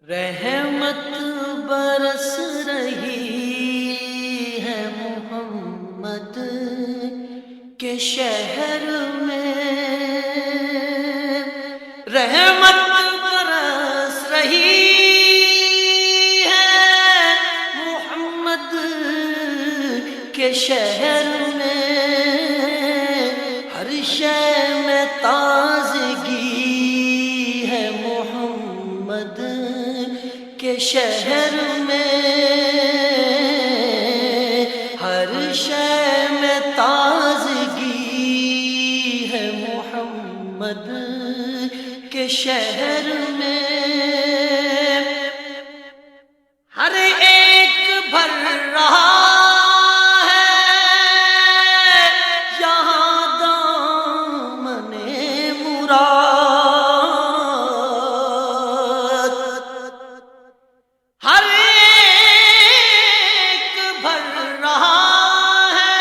رحمت برس رہی ہے محمد کے شہر میں، رحمت برس رہی ہے محمد کے شہر میں، ہر شے میں تازگی ہے محمد کے شہر میں، ہر شے میں تازگی ہے محمد کے شہر میں، ہر ایک بھر رہا ہے یہاں دامن مراد، ہر ایک بھر رہا ہے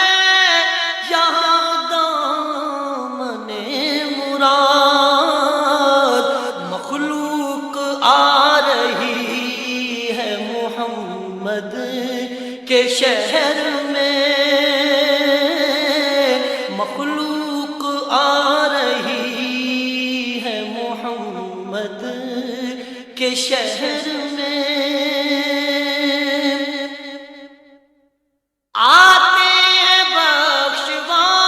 یہاں دامن مراد، مخلوق آ رہی ہے محمد کے شہر میں، مخلوق آ رہی ہے محمد کے شہر میں، آتے ہیں بخشوانے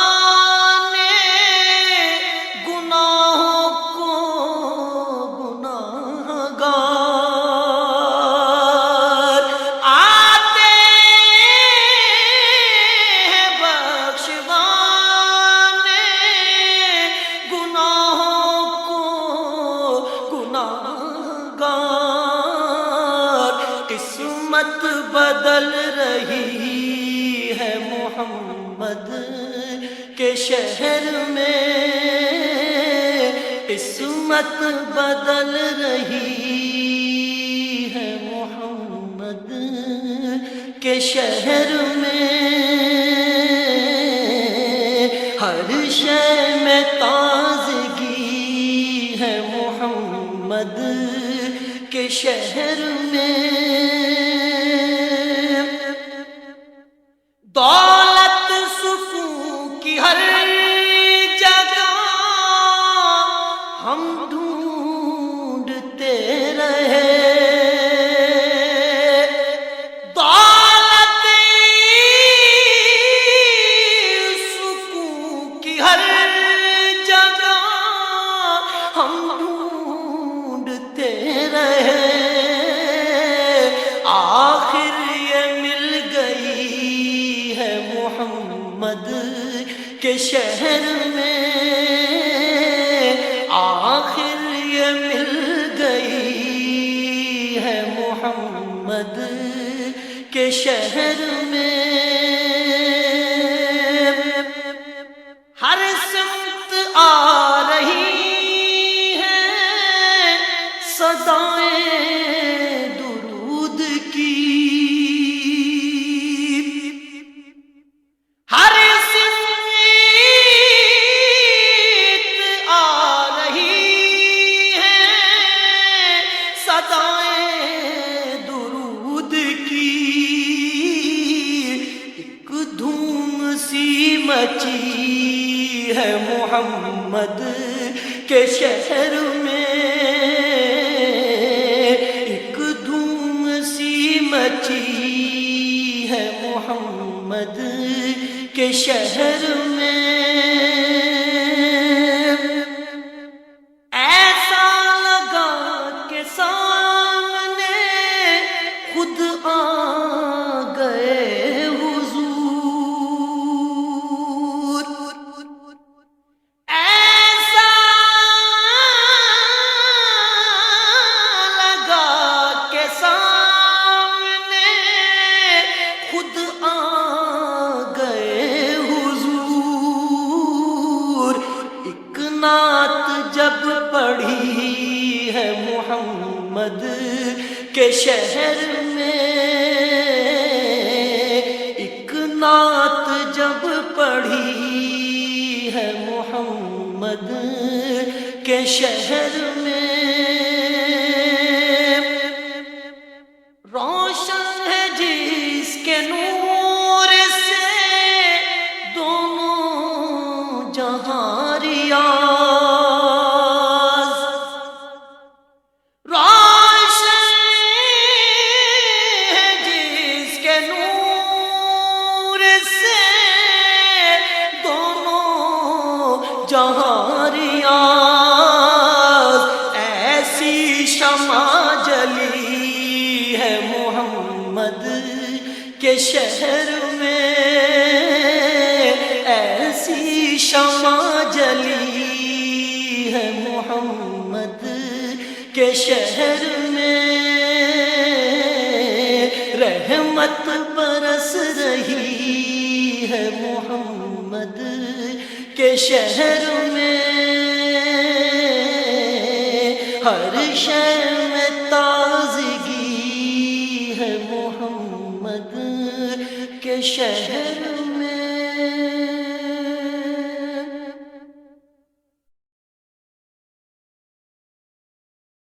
گناہوں کو گناہگار، آتے ہیں بخشوانے گناہوں کو گناہگار، قسمت بدل رہی ہے محمد کے شہر میں، قسمت بدل رہی ہے محمد کے شہر میں، ہر شے میں تازگی ہے محمد کے شہر میں، دولت سکون کی ہر جگہ ہم ڈھونڈتے رہے، دولت سکون کی ہر جگہ ہم ڈھونڈتے رہے، آخر یہ مل گئی ہے محمد کے شہر میں، آخر یہ مل گئی ہے محمد کے شہر میں، ہر سمت آ رہی ہے صدائیں درود کی، ہر سمت آ رہی ہے صدائیں درود کی، ایک دھوم سی مچی ہے محمد کے شہر میں، ایک دھوم سی مچی ہے محمد کے شہر میں، ایسا لگا کہ سامنے خود آ گئے حضور، ایسا لگا کہ سامنے خود آ گئے حضور، ایک نعت جب پڑھی ہے محمد کے شہر میں، ایک نعت جب پڑھی ہے محمد کے شہر میں، شمع جلی ہے محمد کے شہر میں، ایسی شمع جلی ہے محمد کے شہر میں، رحمت برس رہی ہے محمد کے شہر میں، ہر شے میں تازگی ہے محمد کے شہر